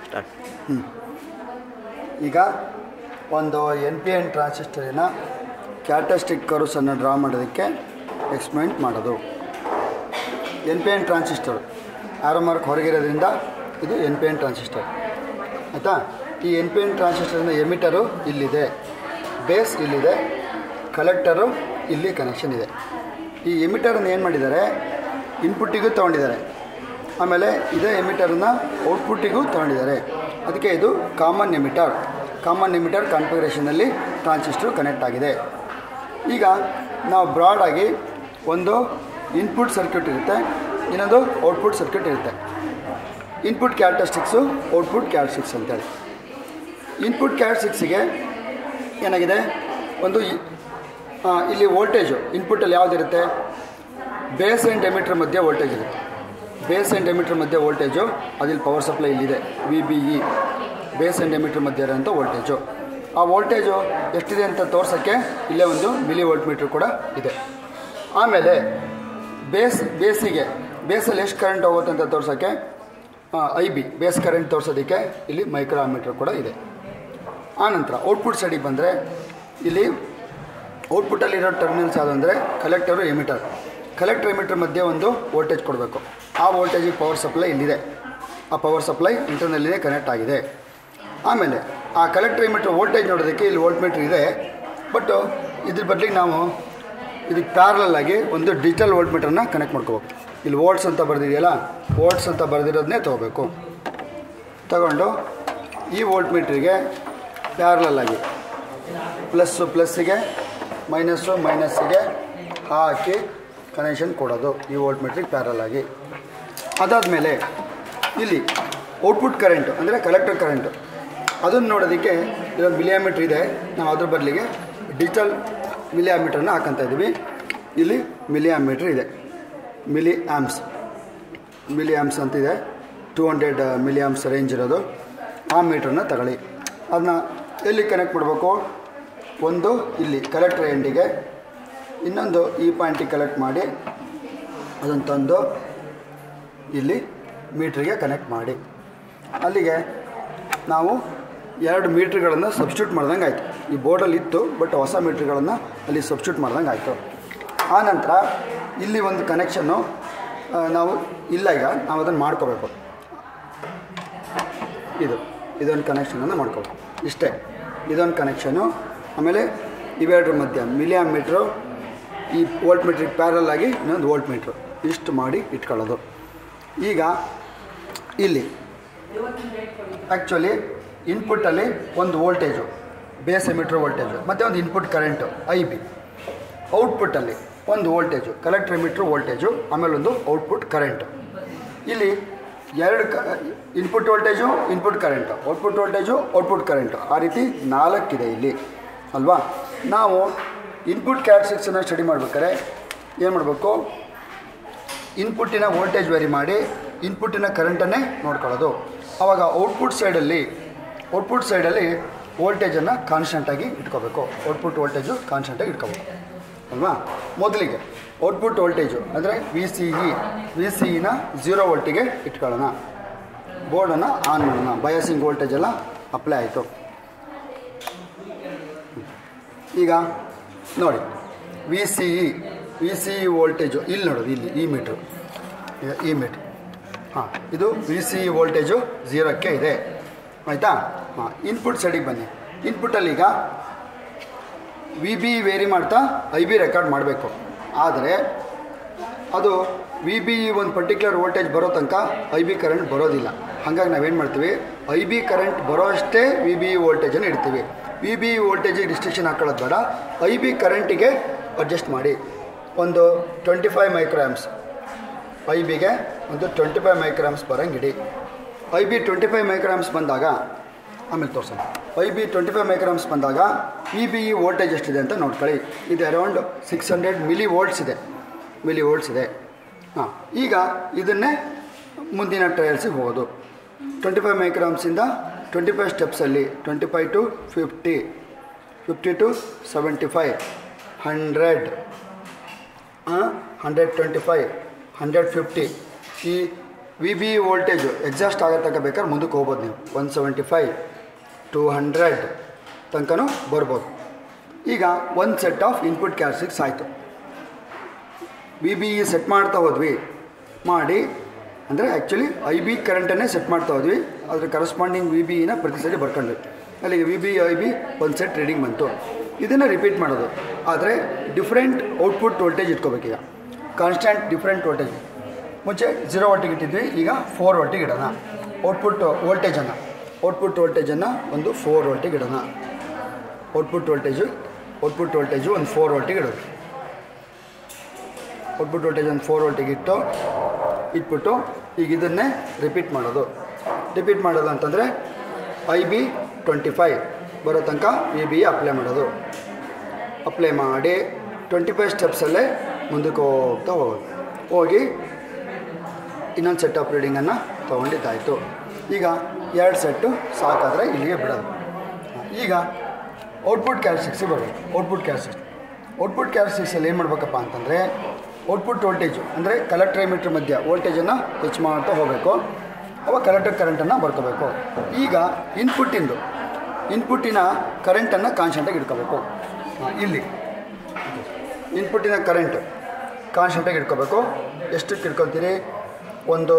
Start. ಈಗ ಒಂದು NPN ಟ್ರಾನ್ಸಿಸ್ಟರಿನ characteristic ಕರ್ವ್ಸನ್ನು draw ಮಾಡೋದಕ್ಕೆ ಎಕ್ಸ್ಪ್ಲೇನ್ ಮಾಡೋದು. NPN ಟ್ರಾನ್ಸಿಸ್ಟರ್ ಆರೋ ಮಾರ್ಕ್ ಹೊರಗಿರೋದ್ರಿಂದ ಇದು NPN ಟ್ರಾನ್ಸಿಸ್ಟರ್ ಆಯಿತಾ. ಈ NPN ಟ್ರಾನ್ಸಿಸ್ಟರ್ನ ಎಮಿಟರು ಇಲ್ಲಿದೆ, ಬೇಸ್ ಇಲ್ಲಿದೆ, ಕಲೆಕ್ಟರು ಇಲ್ಲಿ ಕನೆಕ್ಷನ್ ಇದೆ. ಈ ಎಮಿಟರನ್ನು ಏನು ಮಾಡಿದ್ದಾರೆ, ಇನ್ಪುಟ್ಟಿಗೂ ತೊಗೊಂಡಿದ್ದಾರೆ, ಆಮೇಲೆ ಇದೇ ಎಮಿಟರನ್ನು ಔಟ್ಪುಟ್ಟಿಗೂ ತೊಗೊಂಡಿದ್ದಾರೆ. ಅದಕ್ಕೆ ಇದು ಕಾಮನ್ ಎಮಿಟರ್ ಕಾನ್ಫಿಗರೇಷನಲ್ಲಿ ಟ್ರಾನ್ಸಿಸ್ಟರ್ ಕನೆಕ್ಟ್ ಆಗಿದೆ. ಈಗ ನಾವು ಬ್ರಾಡಾಗಿ ಒಂದು ಇನ್ಪುಟ್ ಸರ್ಕ್ಯೂಟ್ ಇರುತ್ತೆ, ಇನ್ನೊಂದು ಔಟ್ಪುಟ್ ಸರ್ಕ್ಯೂಟ್ ಇರುತ್ತೆ. ಇನ್ಪುಟ್ ಕ್ಯಾರೆಕ್ಟರಿಸ್ಟಿಕ್ಸು, ಔಟ್ಪುಟ್ ಕ್ಯಾರೆಕ್ಟರಿಸ್ಟಿಕ್ಸ್ ಅಂತೇಳಿ. ಇನ್ಪುಟ್ ಕ್ಯಾರೆಕ್ಟರಿಸ್ಟಿಕ್ಸಿಗೆ ಏನಾಗಿದೆ, ಒಂದು ಇಲ್ಲಿ ವೋಲ್ಟೇಜು ಇನ್ಪುಟ್ಟಲ್ಲಿ ಯಾವುದಿರುತ್ತೆ, ಬೇಸ್ ಆ್ಯಂಡ್ ಎಮಿಟರ್ ಮಧ್ಯೆ ವೋಲ್ಟೇಜ್ ಇರುತ್ತೆ. ಬೇಸ್ ಆ್ಯಂಡ್ ಎಮಿಟರ್ ಮಧ್ಯೆ ವೋಲ್ಟೇಜು, ಅದಿಲ್ಲಿ ಪವರ್ ಸಪ್ಲೈ ಇಲ್ಲಿದೆ, VBE ಬೇಸ್ ಆ್ಯಂಡ್ ಎಮಿಟರ್ ಮಧ್ಯೆ ಇರೋಂಥ ವೋಲ್ಟೇಜು. ಆ ವೋಲ್ಟೇಜು ಎಷ್ಟಿದೆ ಅಂತ ತೋರ್ಸೋಕ್ಕೆ ಇಲ್ಲೇ ಒಂದು ಮಿಲಿ ವೋಲ್ಟ್ ಮೀಟ್ರ್ ಕೂಡ ಇದೆ. ಆಮೇಲೆ ಬೇಸಲ್ಲಿ ಎಷ್ಟು ಕರೆಂಟ್ ಹೋಗುತ್ತೆ ಅಂತ ತೋರ್ಸೋಕ್ಕೆ IB ಬೇಸ್ ಕರೆಂಟ್ ತೋರಿಸೋದಕ್ಕೆ ಇಲ್ಲಿ ಮೈಕ್ರೋ ಮೀಟ್ರ್ ಕೂಡ ಇದೆ. ಆನಂತರ ಔಟ್ಪುಟ್ ಸೈಡಿಗೆ ಬಂದರೆ ಇಲ್ಲಿ ಔಟ್ಪುಟ್ಟಲ್ಲಿರೋ ಟರ್ಮಿನಲ್ಸ್ ಯಾವುದು ಅಂದರೆ ಕಲೆಕ್ಟರು ಎಮಿಟರ್ ಮಧ್ಯೆ ಒಂದು ವೋಲ್ಟೇಜ್ ಕೊಡಬೇಕು. ಆ ವೋಲ್ಟೇಜಿಗೆ ಪವರ್ ಸಪ್ಲೈ ಇಲ್ಲಿದೆ, ಆ ಪವರ್ ಸಪ್ಲೈ ಇಂಟರ್ನಲ್ಲಿನೇ ಕನೆಕ್ಟ್ ಆಗಿದೆ. ಆಮೇಲೆ ಆ ಕಲೆಕ್ಟರ್ ಎಮಿಟರ್ ವೋಲ್ಟೇಜ್ ನೋಡೋದಕ್ಕೆ ಇಲ್ಲಿ ವೋಲ್ಟ್ ಮೀಟ್ರ್ ಇದೆ, ಬಟ್ ಇದ್ರ ಬದಲಿಗೆ ನಾವು ಇದಕ್ಕೆ ಪ್ಯಾರಲಾಗಿ ಒಂದು ಡಿಜಿಟಲ್ ವೋಲ್ಟ್ ಮೀಟ್ರನ್ನ ಕನೆಕ್ಟ್ ಮಾಡ್ಕೋಬೇಕು. ಇಲ್ಲಿ ವೋಲ್ಟ್ಸ್ ಅಂತ ಬರೆದಿದೆಯಲ್ಲ, ವೋಲ್ಟ್ಸ್ ಅಂತ ಬರೆದಿರೋದನ್ನೇ ತೊಗೋಬೇಕು. ತಗೊಂಡು ಈ ವೋಲ್ಟ್ ಮೀಟ್ರಿಗೆ ಪ್ಯಾರಲಾಗಿ ಪ್ಲಸ್ಸಿಗೆ ಮೈನಸ್ಸಿಗೆ ಹಾಕಿ ಕನೆಕ್ಷನ್ ಕೊಡೋದು ಈ ವೋಲ್ಟ್ ಮೀಟ್ರಿಗೆ ಪ್ಯಾರಲಾಗಿ. ಅದಾದಮೇಲೆ ಇಲ್ಲಿ ಔಟ್ಪುಟ್ ಕರೆಂಟು ಅಂದರೆ ಕಲೆಕ್ಟರ್ ಕರೆಂಟು ಅದನ್ನು ನೋಡೋದಕ್ಕೆ ಇದೊಂದು ಮಿಲಿಯಾಮೀಟ್ರ್ ಇದೆ, ನಾವು ಅದ್ರ ಬದಲಿಗೆ ಡಿಜಿಟಲ್ ಮಿಲಿಯಾಮೀಟ್ರನ್ನ ಹಾಕೋಂತ ಇದ್ದೀವಿ. ಇಲ್ಲಿ ಮಿಲಿಯಾಮೀಟ್ರ್ ಇದೆ, ಮಿಲಿ ಆ್ಯಮ್ಸ್ ಅಂತಿದೆ, 200 ಮಿಲಿ ಆ್ಯಮ್ಸ್ ರೇಂಜ್ ಇರೋದು. ಆ ಮೀಟ್ರನ್ನ ತಗೊಳ್ಳಿ. ಅದನ್ನ ಎಲ್ಲಿ ಕನೆಕ್ಟ್ ಮಾಡಬೇಕು, ಒಂದು ಇಲ್ಲಿ ಕಲೆಕ್ಟರ್ ಎಂಡಿಗೆ, ಇನ್ನೊಂದು ಈ ಪಾಯಿಂಟಿಗೆ ಕಲೆಕ್ಟ್ ಮಾಡಿ ಅದನ್ನು ತಂದು ಇಲ್ಲಿ ಮೀಟ್ರಿಗೆ ಕನೆಕ್ಟ್ ಮಾಡಿ. ಅಲ್ಲಿಗೆ ನಾವು 2 ಮೀಟ್ರ್ಗಳನ್ನು ಸಬ್ಸ್ಟಿಟ್ಯೂಟ್ ಮಾಡ್ದಂಗೆ ಆಯಿತು. ಈ ಬೋರ್ಡಲ್ಲಿ ಇತ್ತು, ಬಟ್ ಹೊಸ ಮೀಟ್ರ್ಗಳನ್ನು ಅಲ್ಲಿ ಸಬ್ಸ್ಟಿಟ್ಯೂಟ್ ಮಾಡ್ದಂಗೆ ಆಯಿತು. ಆನಂತರ ಇಲ್ಲಿ ಒಂದು ಕನೆಕ್ಷನ್ನು ನಾವು ಈಗ ನಾವು ಅದನ್ನು ಮಾಡ್ಕೋಬೇಕು. ಇದೊಂದು ಕನೆಕ್ಷನನ್ನು ಮಾಡ್ಕೋಬೇಕು, ಇಷ್ಟೇ. ಇದೊಂದು ಕನೆಕ್ಷನು. ಆಮೇಲೆ ಇವೆರಡರ ಮಧ್ಯ ಮಿಲಿಯಾಮ್ ಮೀಟ್ರು, ಈ ವೋಲ್ಟ್ ಮೀಟ್ರಿಗೆ ಪ್ಯಾರಲ್ ಆಗಿ ಇನ್ನೊಂದು ವೋಲ್ಟ್ ಮೀಟ್ರು, ಇಷ್ಟು ಮಾಡಿ ಇಟ್ಕೊಳ್ಳೋದು. ಈಗ ಇಲ್ಲಿ ಆ್ಯಕ್ಚುಲಿ ಇನ್ಪುಟ್ಟಲ್ಲಿ ಒಂದು ವೋಲ್ಟೇಜು, ಬೇಸ್ ಎಮಿಟರ್ ವೋಲ್ಟೇಜು, ಮತ್ತು ಒಂದು ಇನ್ಪುಟ್ ಕರೆಂಟು IB. ಔಟ್ಪುಟ್ಟಲ್ಲಿ ಒಂದು ವೋಲ್ಟೇಜು, ಕಲೆಕ್ಟರ್ ಎಮಿಟ್ರ್ ವೋಲ್ಟೇಜು, ಆಮೇಲೆ ಒಂದು ಔಟ್ಪುಟ್ ಕರೆಂಟು. ಇಲ್ಲಿ 2 input voltage, input current, output current, ಆ ರೀತಿ 4 ಇದೆ ಇಲ್ಲಿ ಅಲ್ವಾ. ನಾವು ಇನ್ಪುಟ್ ಕ್ಯಾರೆಕ್ಟರಿಸ್ಟಿಕ್ಸನ್ನು ಸ್ಟಡಿ ಮಾಡ್ಬೇಕಾದ್ರೆ ಏನು ಮಾಡಬೇಕು, ಇನ್ಪುಟ್ಟಿನ ವೋಲ್ಟೇಜ್ ವೇರಿ ಮಾಡಿ ಇನ್ಪುಟ್ಟಿನ ಕರೆಂಟನ್ನೇ ನೋಡ್ಕೊಳ್ಳೋದು. ಆವಾಗ ಔಟ್ಪುಟ್ ಸೈಡಲ್ಲಿ ವೋಲ್ಟೇಜನ್ನು ಕಾನ್ಸ್ಟೆಂಟಾಗಿ ಇಟ್ಕೋಬೇಕು. ಔಟ್ಪುಟ್ ವೋಲ್ಟೇಜು ಕಾನ್ಸ್ಟೆಂಟಾಗಿ ಇಟ್ಕೋಬೇಕು ಅಲ್ವಾ. ಮೊದಲಿಗೆ ಔಟ್ಪುಟ್ ವೋಲ್ಟೇಜು ಅಂದರೆ VCEನ 0 ವೋಲ್ಟಿಗೆ ಇಟ್ಕೊಳ್ಳೋಣ. ಬೋರ್ಡನ್ನು ಆನ್ ಮಾಡೋಣ. ಬಯಾಸಿಂಗ್ ವೋಲ್ಟೇಜೆಲ್ಲ ಅಪ್ಲೈ ಆಯಿತು. ಈಗ ನೋಡಿ VCE ವೋಲ್ಟೇಜು ಇಲ್ಲಿ ನೋಡೋದು, ಇಲ್ಲಿ ಈ ಮೀಟ್ರು, ಇದು VCE ವೋಲ್ಟೇಜು 0ಕ್ಕೆ ಇದೆ ಆಯಿತಾ. ಇನ್ಪುಟ್ ಸೈಡಿಗೆ ಬನ್ನಿ. ಇನ್ಪುಟ್ಟಲ್ಲಿ ಈಗ VBE ವೇರಿ ಮಾಡ್ತಾ IB ರೆಕಾರ್ಡ್ ಮಾಡಬೇಕು. ಆದರೆ ಅದು VBE ಒಂದು ಪರ್ಟಿಕ್ಯುಲರ್ ವೋಲ್ಟೇಜ್ ಬರೋ ತನಕ IB ಕರೆಂಟ್ ಬರೋದಿಲ್ಲ. ಹಾಗಾಗಿ ನಾವೇನು ಮಾಡ್ತೀವಿ, IB ಕರೆಂಟ್ ಬರೋ ಅಷ್ಟೇ VBE ವೋಲ್ಟೇಜನ್ನು ಇಡ್ತೀವಿ. VBE ವೋಲ್ಟೇಜಿಗೆ ರಿಸ್ಟ್ರಿಕ್ಷನ್ ಹಾಕೊಳ್ಳೋದು ಬೇಡ, IB ಕರೆಂಟಿಗೆ ಅಡ್ಜಸ್ಟ್ ಮಾಡಿ. ಒಂದು 25 ಮೈಕ್ರೋ ಆ್ಯಮ್ಸ್ IBಗೆ ಒಂದು 25 ಮೈಕ್ರೋ ಆ್ಯಮ್ಸ್ ಬರೋಂಗೆ ಇಡಿ. IB 25 ಮೈಕ್ರೋ ಆ್ಯಮ್ಸ್ ಬಂದಾಗ, ಆಮೇಲೆ ತೋರಿಸೋಣ, IB 25 ಮೈಕ್ರೋ ಆ್ಯಮ್ಸ್ ಬಂದಾಗ VBE ವೋಲ್ಟೇಜ್ ಎಷ್ಟಿದೆ ಅಂತ ನೋಡ್ಕೊಳ್ಳಿ. ಇದು ಅರೌಂಡ್ 600 ಮಿಲಿ ವೋಲ್ಟ್ಸ್ ಇದೆ. ಈಗ ಇದನ್ನೇ ಮುಂದಿನ ಟ್ರಯಲ್ಸಿಗೆ ಹೋಗೋದು. 25 ಮೈಕ್ರೋ ಆ್ಯಮ್ಸಿಂದ 25 ಸ್ಟೆಪ್ಸಲ್ಲಿ 25 to 50, 50 to 75, 100, 125, 150 ಈ ವಿ ಬಿ ವೋಲ್ಟೇಜು ಎಕ್ಸಾಸ್ಟ್ ಆಗೋ ತನಕ ಬೇಕಾದ್ರೆ ಮುಂದಕ್ಕೆ ಹೋಗ್ಬೋದು ನೀವು 175 200 ತನಕನೂ ಬರ್ಬೋದು. ಈಗ ಒಂದು ಸೆಟ್ ಆಫ್ ಇನ್ಪುಟ್ ಕ್ಯಾರೆಕ್ಟರಿಸ್ಟಿಕ್ಸ್ ಆಯಿತು. ವಿ ಬಿ ಸೆಟ್ ಮಾಡ್ತಾ ಹೋದ್ವಿ ಮಾಡಿ ಅಂದರೆ ಆ್ಯಕ್ಚುಲಿ ಐ ಬಿ ಕರೆಂಟನ್ನೇ ಸೆಟ್ ಮಾಡ್ತಾ ಹೋದ್ವಿ. ಅದ್ರ ಕರೆಸ್ಪಾಂಡಿಂಗ್ ವಿ ಬಿನ ಪ್ರತಿ ಸರಿ ಬರ್ಕೊಂಡ್ವಿ. ಅಲ್ಲಿಗೆ ವಿ ಬಿ ಐ ಬಿ ಒಂದು ಸೆಟ್ ರೀಡಿಂಗ್ ಬಂತು. ಇದನ್ನು ರಿಪೀಟ್ ಮಾಡೋದು, ಆದರೆ ಡಿಫ್ರೆಂಟ್ ಔಟ್ಪುಟ್ ವೋಲ್ಟೇಜ್ ಇಟ್ಕೋಬೇಕೀಗ. Constant different voltage. ಮುಂಚೆ 0 ವೋಲ್ಟಿಗೆ ಇಟ್ಟಿದ್ವಿ, ಈಗ 4 ವೋಲ್ಟಿಗೆ ಇಡೋಣ. ಔಟ್ಪುಟ್ ವೋಲ್ಟೇಜನ್ನು ಒಂದು 4 ವೋಲ್ಟಿಗೆ ಇಡೋಣ. ಔಟ್ಪುಟ್ ವೋಲ್ಟೇಜು ಒಂದು 4 ವೋಲ್ಟಿಗೆ ಇಡೋದು. ಔಟ್ಪುಟ್ ವೋಲ್ಟೇಜ್ ಒಂದು 4 ವೋಲ್ಟಿಗೆ ಇಟ್ಬಿಟ್ಟು ಈಗ ಇದನ್ನೇ ರಿಪೀಟ್ ಮಾಡೋದು ಅಂತಂದರೆ ಐ ಬಿ 25 ಬರೋ ತನಕ ವಿ ಬಿ ಅಪ್ಲೈ ಮಾಡೋದು. ಅಪ್ಲೈ ಮಾಡಿ 25 ಸ್ಟೆಪ್ಸಲ್ಲೇ ಮುಂದಕ್ಕೆ ಹೋಗಿ ಇನ್ನೊಂದು ಸೆಟ್ ಆಫ್ ರೀಡಿಂಗನ್ನು ತೊಗೊಂಡಿದ್ದಾಯಿತು. ಈಗ 2 ಸೆಟ್ಟು ಸಾಕಾದರೆ ಇಲ್ಲಿಗೆ ಬಿಡೋದು. ಈಗ ಔಟ್ಪುಟ್ ಕ್ಯಾರೆಕ್ಟರಿಸ್ಟಿಕ್ಸಿಗೆ ಬರಬೇಕು. ಔಟ್ಪುಟ್ ಕ್ಯಾರೆಕ್ಟರಿಸ್ಟಿಕ್ಸಲ್ಲಿ ಏನು ಮಾಡಬೇಕಪ್ಪ ಅಂತಂದರೆ ಔಟ್ಪುಟ್ ವೋಲ್ಟೇಜು ಅಂದರೆ ಕಲೆಕ್ಟರ್ ಎಮಿಟರ್ ಮಧ್ಯ ವೋಲ್ಟೇಜನ್ನು ಹೆಚ್ಚು ಮಾಡ್ತಾ ಹೋಗಬೇಕು. ಅವಾಗ ಕಲೆಕ್ಟರ್ ಕರೆಂಟನ್ನು ಬರ್ಕೋಬೇಕು. ಈಗ ಇನ್ಪುಟ್ಟಿನ ಕರೆಂಟನ್ನು ಕಾನ್ಸ್ಟೆಂಟಾಗಿ ಇಟ್ಕೋಬೇಕು. ಇಲ್ಲಿ ಇನ್ಪುಟ್ಟಿನ ಕರೆಂಟ್ ಕಾನ್ಸ್ಟೆಂಟಾಗಿ ಇಟ್ಕೋಬೇಕು. ಎಷ್ಟಕ್ಕೆ ಇಟ್ಕೊತೀರಿ? ಒಂದು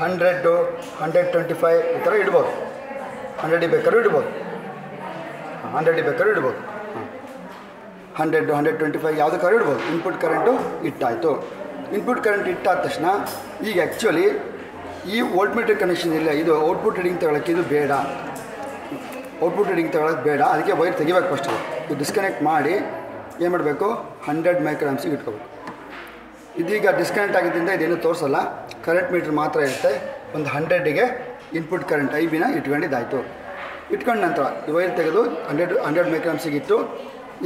100 125 ಈ ಥರ ಇಡ್ಬೋದು. 100 ಬೇಕಾದ್ರೂ ಇಡ್ಬೋದು. 100 125 ಯಾವುದಕ್ಕಾದ್ರೂ ಇಡ್ಬೋದು. ಇನ್ಪುಟ್ ಕರೆಂಟು ಇಟ್ಟಾಯಿತು. ಇನ್ಪುಟ್ ಕರೆಂಟ್ ಇಟ್ಟಾದ ತಕ್ಷಣ ಈಗ ಆ್ಯಕ್ಚುಲಿ ಈ ವೋಲ್ಟ್ ಮೀಟರ್ ಕನೆಕ್ಷನ್ ಇಲ್ಲ, ಇದು ಔಟ್ಪುಟ್ ರೀಡಿಂಗ್ ತಗೊಳ್ಳೋಕ್ಕೆ ಇದು ಬೇಡ. ಅದಕ್ಕೆ ವೈರ್ ತೆಗಿಬೇಕು. ಫಸ್ಟ್ ಇದು ಡಿಸ್ಕನೆಕ್ಟ್ ಮಾಡಿ ಏನು ಮಾಡಬೇಕು? 100 ಮೈಕ್ರೋಆಂಪ್ಸಿಗೆ ಇಟ್ಕೋಬೇಕು. ಇದೀಗ ಡಿಸ್ಕನೆಕ್ಟ್ ಆಗಿದ್ದರಿಂದ ಇದೇನು ತೋರಿಸಲ್ಲ, ಕರೆಂಟ್ ಮೀಟ್ರ್ ಮಾತ್ರ ಇರುತ್ತೆ. ಒಂದು 100ಗೆ ಇನ್ಪುಟ್ ಕರೆಂಟ್ ಐ ಬಿನ ಇಟ್ಕೊಂಡಿದ್ದಾಯಿತು. ಇಟ್ಕೊಂಡ ನಂತರ ಈ ವೈರ್ ತೆಗೆದು 100 ಮೈಕ್ರೋಆಂಪ್ಸಿಗೆ ಇಟ್ಟು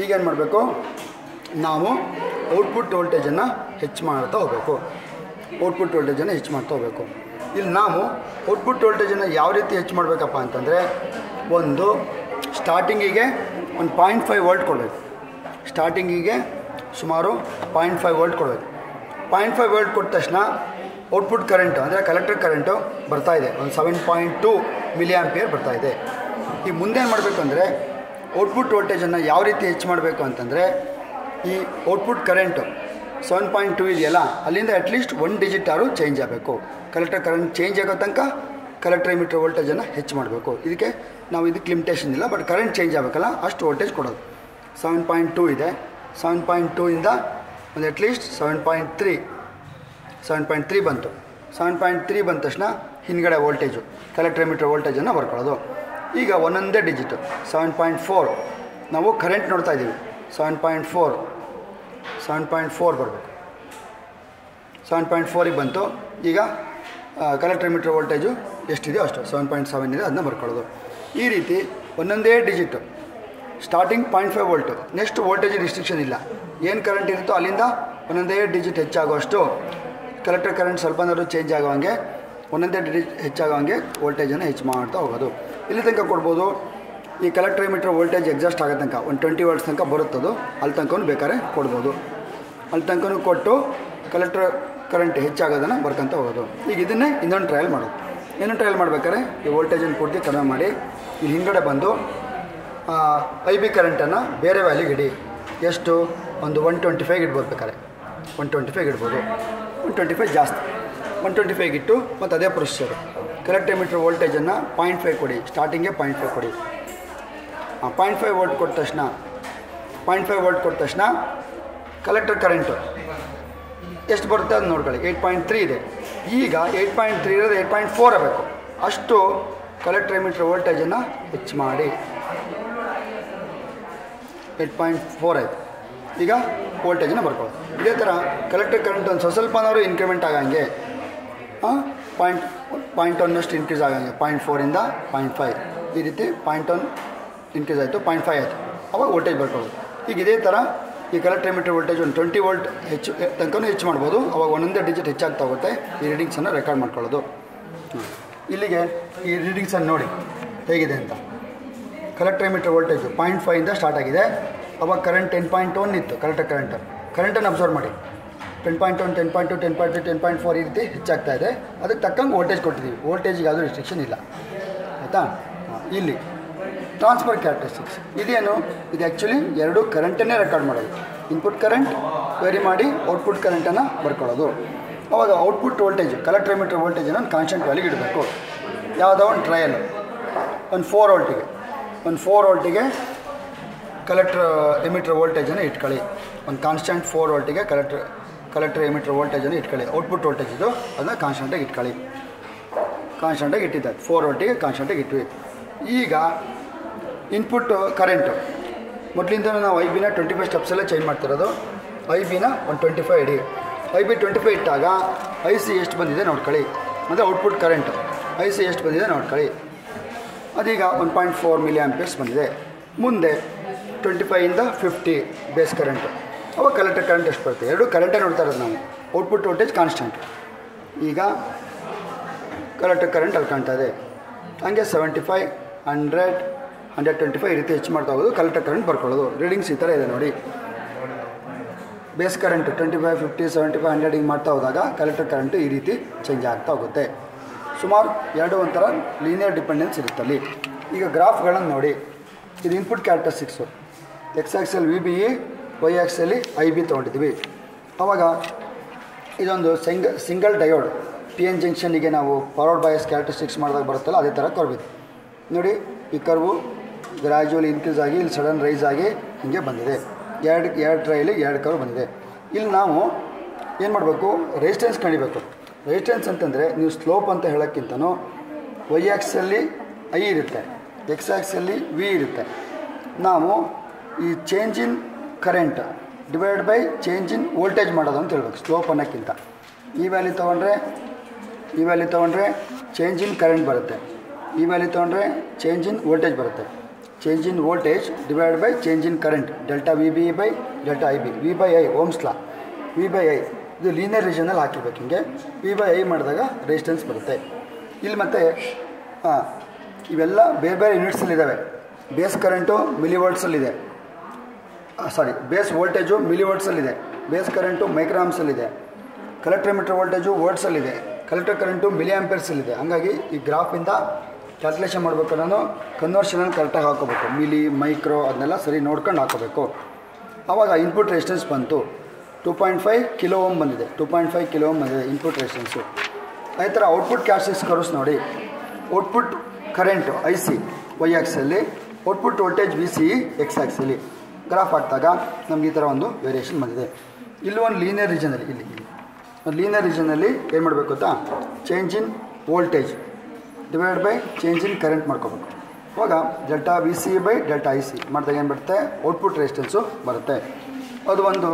ಈಗೇನು ಮಾಡಬೇಕು? ನಾವು ಔಟ್ಪುಟ್ ವೋಲ್ಟೇಜನ್ನು ಹೆಚ್ಚು ಮಾಡ್ತಾ ಹೋಗಬೇಕು. ಇಲ್ಲಿ ನಾವು ಔಟ್ಪುಟ್ ವೋಲ್ಟೇಜನ್ನು ಯಾವ ರೀತಿ ಹೆಚ್ಚು ಮಾಡಬೇಕಪ್ಪ ಅಂತಂದರೆ ಒಂದು ಸ್ಟಾರ್ಟಿಂಗಿಗೆ ಒಂದು 0.5 ವೋಲ್ಟ್ ಕೊಡಬೇಕು. ಸುಮಾರು 0.5 ವೋಲ್ಟ್ ಕೊಡಬೇಕು. 0.5 ವೋಲ್ಟ್ ಕೊಟ್ಟ ತಕ್ಷಣ ಔಟ್ಪುಟ್ ಕರೆಂಟು ಅಂದರೆ ಕಲೆಕ್ಟರ್ ಕರೆಂಟು ಬರ್ತಾಯಿದೆ, ಒಂದು 7.2 ಮಿಲಿ ಆಂಪಿಯರ್ ಬರ್ತಾಯಿದೆ. ಈ ಮುಂದೆ ಏನು ಮಾಡಬೇಕು ಅಂದರೆ ಔಟ್ಪುಟ್ ವೋಲ್ಟೇಜನ್ನು ಯಾವ ರೀತಿ ಹೆಚ್ಚು ಮಾಡಬೇಕು ಅಂತಂದರೆ ಈ ಔಟ್ಪುಟ್ ಕರೆಂಟು 7.2 ಇದೆಯಲ್ಲ, ಅಲ್ಲಿಂದ ಅಟ್ಲೀಸ್ಟ್ 1 ಡಿಜಿಟ್ ಆದರೂ ಚೇಂಜ್ ಆಗಬೇಕು. ಕಲೆಕ್ಟರ್ ಕರೆಂಟ್ ಚೇಂಜ್ ಆಗೋ ತನಕ ಕಲೆಕ್ಟರ್ ಎಮಿಟರ್ ವೋಲ್ಟೇಜನ್ನು ಹೆಚ್ಚು ಮಾಡಬೇಕು. ಇದಕ್ಕೆ ಲಿಮಿಟೇಷನ್ ಇಲ್ಲ, ಬಟ್ ಕರೆಂಟ್ ಚೇಂಜ್ ಆಗಬೇಕಲ್ಲ ಅಷ್ಟು ವೋಲ್ಟೇಜ್ ಕೊಡೋದು. 7.2 ಇದೆ, 7.2 ಇಂದ ಒಂದು ಅಟ್ಲೀಸ್ಟ್ 7.3 ಬಂತು. 7.3 ಬಂದ ತಕ್ಷಣ ಹಿಂದ್ಗಡೆ ವೋಲ್ಟೇಜು ಕಲೆಕ್ಟರ್ ಎಮಿಟರ್ ವೋಲ್ಟೇಜನ್ನು ಬರ್ಕೊಳ್ಳೋದು. ಈಗ ಒಂದೊಂದೇ ಡಿಜಿಟು 7.4 ನಾವು ಕರೆಂಟ್ ನೋಡ್ತಾ ಇದ್ದೀವಿ. 7.4 ಬರಬೇಕು. 7.4ಗೆ ಬಂತು. ಈಗ ಕಲೆಕ್ಟರ್ ಎಮಿಟರ್ ವೋಲ್ಟೇಜು ಎಷ್ಟಿದೆಯೋ ಅಷ್ಟು 7.7 ಇದೆ, ಅದನ್ನ ಬರ್ಕೊಳ್ಳೋದು. ಈ ರೀತಿ ಒಂದೊಂದೇ digit. Starting 0.5 volt, next voltage restriction ಇಲ್ಲ. ಏನು ಕರೆಂಟ್ ಇರುತ್ತೋ ಅಲ್ಲಿಂದ ಒಂದೊಂದೇ ಡಿಜಿಟ್ ಹೆಚ್ಚಾಗುವಷ್ಟು ಕಲೆಕ್ಟರ್ ಕರೆಂಟ್ ಸ್ವಲ್ಪನಾದರೂ ಚೇಂಜ್ ಆಗೋಂಗೆ ಒಂದೊಂದೇ ಡಿಜಿಟ್ ಹೆಚ್ಚಾಗೋಂಗೆ ವೋಲ್ಟೇಜನ್ನು ಹೆಚ್ಚು ಮಾಡ್ತಾ ಹೋಗೋದು. ಇಲ್ಲಿ ತನಕ ಕೊಡ್ಬೋದು. ಈ ಕಲೆಕ್ಟರ್ ಎಮಿಟರ್ ವೋಲ್ಟೇಜ್ ಎಕ್ಸಾಸ್ಟ್ ಆಗೋ ತನಕ ಒಂದು 20 ವೋಲ್ಟ್ಸ್ ತನಕ ಬರುತ್ತದು, ಅಲ್ಲಿ ತನಕನೂ ಬೇಕಾದ್ರೆ ಕೊಡ್ಬೋದು. ಅಲ್ಲಿ ತನಕನೂ ಕೊಟ್ಟು ಕಲೆಕ್ಟರ್ ಕರೆಂಟ್ ಹೆಚ್ಚಾಗೋದನ್ನು ಬರ್ಕೊಂತ ಹೋಗೋದು. ಈಗ ಇದನ್ನೇ ಇನ್ನೊಂದು ಟ್ರಯಲ್ ಮಾಡೋದು. ಇನ್ನೊಂದು ಟ್ರಯಲ್ ಮಾಡ್ಬೇಕಾದ್ರೆ ಈ ವೋಲ್ಟೇಜನ್ನು ಪೂರ್ತಿ ಕಡಿಮೆ ಮಾಡಿ ಇಲ್ಲಿ ಹಿಂದ್ಗಡೆ ಬಂದು ಐ ಬಿ ಕರೆಂಟನ್ನು ಬೇರೆ ವ್ಯಾಲ್ಯೂಗೆ ಇಡಿ. ಎಷ್ಟು? ಒಂದು 125 ಇಡ್ಬೋದು. ಬೇಕಾದ್ರೆ 125 ಇಡ್ಬೋದು. 125 ಜಾಸ್ತಿ. 125 ಇಟ್ಟು ಮತ್ತು ಅದೇ ಪ್ರೊಸೀಜರು. ಕಲೆಕ್ಟರ್ ಎಮಿಟರ್ ವೋಲ್ಟೇಜನ್ನು 0.5 ಕೊಡಿ. ಸ್ಟಾರ್ಟಿಂಗೇ 0.5 ಕೊಡಿ. 0.5 ವೋಲ್ಟ್ ಕೊಟ್ಟ ತಕ್ಷಣ ಕಲೆಕ್ಟರ್ ಕರೆಂಟು ಎಷ್ಟು ಬರುತ್ತೆ ಅದು ನೋಡ್ಕೊಳ್ಳಿ. 8.3 ಇದೆ. ಈಗ 8.3 ಇರೋದು 8.4 ಆಗಬೇಕು. ಅಷ್ಟು ಕಲೆಕ್ಟರ್ ಎಮಿಟರ್ ವೋಲ್ಟೇಜನ್ನು ಹೆಚ್ಚು ಮಾಡಿ 8.4 ಆಯಿತು. ಈಗ ವೋಲ್ಟೇಜನ್ನು ಬರ್ಕೊಳ್ಳೋದು. ಇದೇ ಥರ ಕಲೆಕ್ಟರ್ ಕರೆಂಟ್ ಒಂದು ಸ್ವಲ್ಪನಾದ್ರು ಇನ್ಕ್ರಿಮೆಂಟ್ ಆಗಂಗೆ 0.1 ಇನ್ಕ್ರೀಸ್ ಆಗಂಗೆ 0.4ಇಂದ 0.5 ಈ ರೀತಿ 0.1 ಇನ್ಕ್ರೀಸ್ ಆಯಿತು, 0.5 ಆಯಿತು. ಅವಾಗ ವೋಲ್ಟೇಜ್ ಬರ್ಕೊಳ್ಳೋದು. ಈಗ ಇದೇ ಥರ ಈ ಕಲೆಕ್ಟರ್ ಎಮಿಟರ್ ವೋಲ್ಟೇಜ್ ಒಂದು 20 ವೋಲ್ಟ್ ತನಕನೂ ಹೆಚ್ಚು ಮಾಡ್ಬೋದು. ಅವಾಗ ಒಂದೊಂದೇ ಡಿಜಿಟ್ ಹೆಚ್ಚಾಗ್ತಾ ಹೋಗುತ್ತೆ. ಈ ರೀಡಿಂಗ್ಸನ್ನು ರೆಕಾರ್ಡ್ ಮಾಡ್ಕೊಳ್ಳೋದು. ಇಲ್ಲಿಗೆ ಈ ರೀಡಿಂಗ್ಸನ್ನು ನೋಡಿ ಹೇಗಿದೆ ಅಂತ. ಕಲೆಕ್ಟರ್ ಎಮಿಟರ್ ವೋಲ್ಟೇಜು 0.5ಇಂದ ಸ್ಟಾರ್ಟ್ ಆಗಿದೆ. ಅವಾಗ ಕರೆಂಟ್ 10.1 ಇತ್ತು. ಕಲೆಕ್ಟರ್ ಕರೆಂಟನ್ನು ಅಬ್ಸರ್ವ್ ಮಾಡಿ. 10.1 10.2 10.3 10.4 ಈ ರೀತಿ ಹೆಚ್ಚಾಗ್ತಾ ಇದೆ. ಅದಕ್ಕೆ ತಕ್ಕಂಗೆ ವೋಲ್ಟೇಜ್ ಕೊಟ್ಟಿದ್ದೀವಿ. ವೋಲ್ಟೇಜಿಗೆ ಯಾವುದೂ ರಿಸ್ಟ್ರಿಕ್ಷನ್ ಇಲ್ಲ ಆಯಿತಾ. ಇಲ್ಲಿ ಟ್ರಾನ್ಸ್ಫರ್ ಕ್ಯಾರೆಕ್ಟರಿಸ್ಟಿಕ್ಸ್ ಇದೇನು, ಇದು ಆ್ಯಕ್ಚುಲಿ ಎರಡು ಕರೆಂಟನ್ನೇ ರೆಕಾರ್ಡ್ ಮಾಡೋದು. ಇನ್ಪುಟ್ ಕರೆಂಟ್ ವೇರಿ ಮಾಡಿ ಔಟ್ಪುಟ್ ಕರೆಂಟನ್ನು ಬರ್ಕೊಳ್ಳೋದು. ಅವಾಗ ಔಟ್ಪುಟ್ ವೋಲ್ಟೇಜ್ ಕಲೆಕ್ಟರ್ ಎಮಿಟರ್ ವೋಲ್ಟೇಜನ್ನು ಒಂದು ಕಾನ್ಸ್ಟೆಂಟ್ ವ್ಯಾಲ್ಯೂಗೆ ಇಡಬೇಕು. ಯಾವುದೋ ಒಂದು ಟ್ರಯಲ್ ಒಂದು 4 ವೋಲ್ಟಿಗೆ ಕಲೆಕ್ಟರ್ ಎಮಿಟರ್ ವೋಲ್ಟೇಜನ್ನು ಇಟ್ಕೊಳ್ಳಿ. ಒಂದು ಕಾನ್ಸ್ಟೆಂಟ್ 4 ವೋಲ್ಟಿಗೆ ಕಲೆಕ್ಟರ್ ಎಮಿಟರ್ ವೋಲ್ಟೇಜನ್ನು ಇಟ್ಕೊಳ್ಳಿ. ಔಟ್ಪುಟ್ ವೋಲ್ಟೇಜ್ ಇದು ಅದನ್ನು ಕಾನ್ಸ್ಟೆಂಟಾಗಿ ಇಟ್ಕೊಳ್ಳಿ. ಕಾನ್ಸ್ಟೆಂಟಾಗಿ ಇಟ್ಟಿದ್ದೆ 4 ವೋಲ್ಟಿಗೆ ಕಾನ್ಸ್ಟೆಂಟಾಗಿ ಇಟ್ವಿ. ಈಗ ಇನ್ಪುಟ್ ಕರೆಂಟು ಮೊದಲಿಂದ ನಾವು IB-ನ 25 ಸ್ಟೆಪ್ಸಲ್ಲೇ ಚೇಂಜ್ ಮಾಡ್ತಿರೋದು. IB-ನ ಒಂದು 25 ಇಡಿ. IB 25 ಇಟ್ಟಾಗ IC ಎಷ್ಟು ಬಂದಿದೆ ನೋಡ್ಕೊಳ್ಳಿ. ಮತ್ತು ಔಟ್ಪುಟ್ ಕರೆಂಟ್ IC ಎಷ್ಟು ಬಂದಿದೆ ನೋಡ್ಕೊಳ್ಳಿ. ಅದೀಗ 1.4 ಮಿಲಿ ಆಂಪಿಯರ್ಸ್ ಬಂದಿದೆ. ಮುಂದೆ 25ಇಂದ 50 ಬೇಸ್ ಕರೆಂಟು. ಅವಾಗ ಕಲೆಕ್ಟರ್ ಕರೆಂಟ್ ಎಷ್ಟು ಬರುತ್ತೆ, ಎರಡು ಕರೆಂಟೇ ನೋಡ್ತಾ ಇರೋದು ನಾವು. Output voltage constant. ಈಗ ಕಲೆಕ್ಟರ್ ಕರೆಂಟ್ ಅಲ್ಲಿ ಕಾಣ್ತಾ ಇದೆ. ಹಂಗೆ 75 100 125 ಈ ರೀತಿ ಹೆಚ್ಚು ಮಾಡ್ತಾ ಹೋಗೋದು. Collector current ಬರ್ಕೊಳ್ಳೋದು. ರೀಡಿಂಗ್ಸ್ ಈ ಥರ ಇದೆ ನೋಡಿ. ಬೇಸ್ ಕರೆಂಟು 25 50 75 100 ಹಿಂಗೆ ಮಾಡ್ತಾ ಹೋದಾಗ ಕಲೆಕ್ಟರ್ ಕರೆಂಟು ಈ ರೀತಿ ಚೇಂಜ್ ಆಗ್ತಾ ಹೋಗುತ್ತೆ. ಸುಮಾರು ಎರಡು ಒಂಥರ ಲೀನಿಯರ್ ಡಿಪೆಂಡೆನ್ಸ್ ಇರುತ್ತಲ್ಲಿ. ಈಗ ಗ್ರಾಫ್ಗಳನ್ನು ನೋಡಿ. ಇದು ಇನ್ಪುಟ್ ಕ್ಯಾರೆಕ್ಟರಿಸ್ಟಿಕ್ಸು. ಎಕ್ಸ್ ಆ್ಯಕ್ಸಲ್ಲಿ VBE, ವೈ ಆ್ಯಕ್ಸಲ್ಲಿ IB ತೊಗೊಂಡಿದ್ವಿ. ಆವಾಗ ಇದೊಂದು ಸಿಂಗಲ್ ಡಯೋಡ್ PN ಜಂಕ್ಷನಿಗೆ ನಾವು ಫಾರ್ವರ್ಡ್ ಬಯಾಸ್ ಕ್ಯಾರೆಕ್ಟರಿಸ್ಟಿಕ್ಸ್ ಮಾಡಿದಾಗ ಬರುತ್ತಲ್ಲ ಅದೇ ಥರ ಕರ್ವ್ ಇದೆ ನೋಡಿ. ಈ ಕರ್ವು ಗ್ರ್ಯಾಜುವಲಿ ಇನ್ಕ್ರೀಸ್ ಆಗಿ ಇಲ್ಲಿ ಸಡನ್ ರೈಸ್ ಆಗಿ ಹೀಗೆ ಬಂದಿದೆ. ಎರಡು ಟ್ರೈಲಿ 2 ಕರ್ವ್ ಬಂದಿದೆ. ಇಲ್ಲಿ ನಾವು ಏನು ಮಾಡಬೇಕು, ರೆಸಿಸ್ಟೆನ್ಸ್ ಕಂಡಿಬೇಕು. ರೆಸಿಸ್ಟೆನ್ಸ್ ಅಂತಂದರೆ ನೀವು ಸ್ಲೋಪ್ ಅಂತ ಹೇಳೋಕ್ಕಿಂತನೂ ವೈ ಆ್ಯಕ್ಸಲ್ಲಿ I ಇರುತ್ತೆ, ಎಕ್ಸ್ ಆ್ಯಕ್ಸಲ್ಲಿ V ಇರುತ್ತೆ. ನಾವು ಈ change in current divide by change in voltage ಮಾಡೋದು ಅಂತ ಹೇಳ್ಬೇಕು. ಸ್ಲೋಪ್ ಅನ್ನೋಕ್ಕಿಂತ ಈ ವ್ಯಾಲ್ಯೂ ತೊಗೊಂಡ್ರೆ ಚೇಂಜ್ ಇನ್ ಕರೆಂಟ್ ಬರುತ್ತೆ. ಈ ವ್ಯಾಲ್ಯೂ ತೊಗೊಂಡ್ರೆ ಚೇಂಜ್ ಇನ್ ವೋಲ್ಟೇಜ್ ಬರುತ್ತೆ. Change in voltage divide by change in current delta VBE by delta IB. V/I ohm's law. V/I ಇದು ಲೀನಿಯರ್ ರೀಜನಲ್ಲಿ ಹಾಕಿರ್ಬೇಕು. ಹಿಂಗೆ V/I ಮಾಡಿದಾಗ ರೆಸಿಸ್ಟೆನ್ಸ್ ಬರುತ್ತೆ. ಇಲ್ಲಿ ಮತ್ತು ಇವೆಲ್ಲ ಬೇರೆ ಬೇರೆ ಯೂನಿಟ್ಸಲ್ಲಿದ್ದಾವೆ. ಬೇಸ್ ಕರೆಂಟು ಮಿಲಿವೋಲ್ಟ್ಸಲ್ಲಿದೆ, ಬೇಸ್ ವೋಲ್ಟೇಜು ಮಿಲಿವೋಲ್ಟ್ಸಲ್ಲಿದೆ. ಬೇಸ್ ಕರೆಂಟು ಮೈಕ್ರೋಆಮ್ಸಲ್ಲಿದೆ. ಕಲೆಕ್ಟರ್ ಎಮಿಟರ್ ವೋಲ್ಟೇಜು ವೋಲ್ಟ್ಸಲ್ಲಿದೆ. ಕಲೆಕ್ಟರ್ ಕರೆಂಟು ಮಿಲಿ ಆಂಪಿಯರ್ಸಲ್ಲಿದೆ. ಹಾಗಾಗಿ ಈ ಗ್ರಾಫಿಂದ ಕ್ಯಾಲ್ಕುಲೇಷನ್ ಮಾಡಬೇಕು. ನಾನು ಕನ್ವರ್ಷನನ್ನು ಕರೆಕ್ಟಾಗಿ ಹಾಕೋಬೇಕು. ಮಿಲಿ ಮೈಕ್ರೋ ಅದನ್ನೆಲ್ಲ ಸರಿ ನೋಡ್ಕೊಂಡು ಹಾಕೋಬೇಕು. ಆವಾಗ ಇನ್ಪುಟ್ ರೆಸಿಸ್ಟೆನ್ಸ್ ಬಂತು 2.5 ಕಿಲೋ ಓಮ್ ಬಂದಿದೆ. 2.5 ಕಿಲೋ ಓಮ್ ಬಂದಿದೆ ಇನ್ಪುಟ್ ರೆಸಿಸ್ಟೆನ್ಸು. ಅದೇ ಥರ ಔಟ್ಪುಟ್ ಕ್ಯಾರೆಕ್ಟರಿಸ್ಟಿಕ್ಸ್ ಕರ್ವ್ಸ್ ನೋಡಿ. ಔಟ್ಪುಟ್ ಕರೆಂಟು IC ವೈ ಆ್ಯಕ್ಸಲ್ಲಿ, ಔಟ್ಪುಟ್ ವೋಲ್ಟೇಜ್ VCE ಎಕ್ಸ್ ಆ್ಯಕ್ಸಲ್ಲಿ. ಗ್ರಾಫ್ ಹಾಕಿದಾಗ ನಮ್ಗೆ ಈ ಥರ ಒಂದು ವೇರಿಯೇಷನ್ ಬಂದಿದೆ. ಇಲ್ಲಿ ಒಂದು ಲೀನಿಯರ್ ರೀಜನಲ್ಲಿ ಒಂದು ಲೀನಿಯರ್ ರೀಜನಲ್ಲಿ ಏನು ಮಾಡಬೇಕು ಗೊತ್ತಾ, change in voltage divide by change in current ಮಾಡ್ಕೋಬೇಕು. ಅವಾಗ delta VCE by delta IC ಮಾಡಿದಾಗ ಏನು ಬರುತ್ತೆ, ಔಟ್ಪುಟ್ ರೆಸಿಸ್ಟೆನ್ಸು ಬರುತ್ತೆ. ಅದು ಒಂದು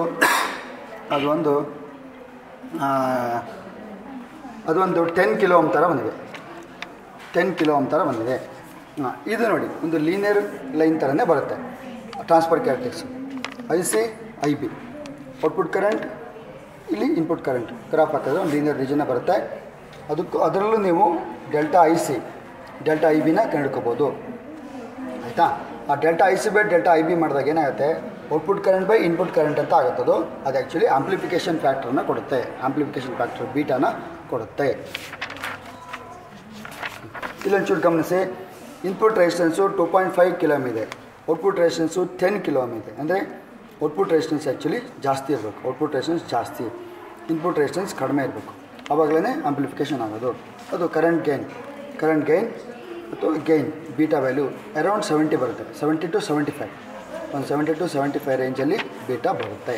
10 ಕಿಲೋ ಓಮ್ ಥರ ಬಂದಿದೆ. 10 ಕಿಲೋ ಓಮ್ ಥರ ಬಂದಿದೆ. ಇದು ನೋಡಿ ಒಂದು ಲೀನಿಯರ್ ಲೈನ್ ಥರನೇ ಬರುತ್ತೆ. Transfer characteristics IC IB output current, ಇಲ್ಲಿ ಇನ್ಪುಟ್ ಕರೆಂಟ್. ಗ್ರಾಫ್ ಹಾಕಿದ್ರೆ ಒಂದು ಲೀನಿಯರ್ ರೀಜನ್ನ ಬರುತ್ತೆ. ಅದರಲ್ಲೂ ನೀವು ಡೆಲ್ಟಾ IC ಡೆಲ್ಟಾ IBನ ಕಂಡುಹಿಡ್ಕೋಬೋದು ಆಯಿತಾ. ಆ delta IC by delta IB ಮಾಡಿದಾಗ ಏನಾಗುತ್ತೆ, output current by input current ಅಂತ ಆಗುತ್ತದು. ಅದು ಆ್ಯಕ್ಚುಲಿ ಆಂಪ್ಲಿಫಿಕೇಷನ್ ಫ್ಯಾಕ್ಟ್ರನ್ನ ಕೊಡುತ್ತೆ. ಆಂಪ್ಲಿಫಿಕೇಷನ್ ಫ್ಯಾಕ್ಟರ್ ಬೀಟಾನ ಕೊಡುತ್ತೆ. ಇಲ್ಲೊಂಚೂರು ಗಮನಿಸಿ. ಇನ್ಪುಟ್ ರೆಸಿಸ್ಟೆನ್ಸು 2.5 ಕಿಲೋ ಓಮ್ ಇದೆ. ಔಟ್ಪುಟ್ ರೆಸಿಸ್ಟೆನ್ಸು 10 ಕಿಲೋ ಓಮ್ ಇದೆ. ಅಂದರೆ ಔಟ್ಪುಟ್ ರೆಸಿಸ್ಟೆನ್ಸ್ ಆ್ಯಕ್ಚುಲಿ ಜಾಸ್ತಿ ಇರಬೇಕು. ಔಟ್ಪುಟ್ ರೆಸಿಸ್ಟೆನ್ಸ್ ಜಾಸ್ತಿ, ಇನ್ಪುಟ್ ರೆಸಿಸ್ಟೆನ್ಸ್ ಕಡಿಮೆ ಇರಬೇಕು. ಆವಾಗಲೇ ಆಂಪ್ಲಿಫಿಕೇಷನ್ ಆಗೋದು. ಅದು ಕರೆಂಟ್ ಗೈನ್ ಮತ್ತು ಗೈನ್ ಬೀಟಾ ವ್ಯಾಲ್ಯೂ ಅರೌಂಡ್ 70 ಬರುತ್ತೆ. 70 to 75 ಒಂದು 70 to 75 ರೇಂಜಲ್ಲಿ ಬೀಟಾ ಬರುತ್ತೆ.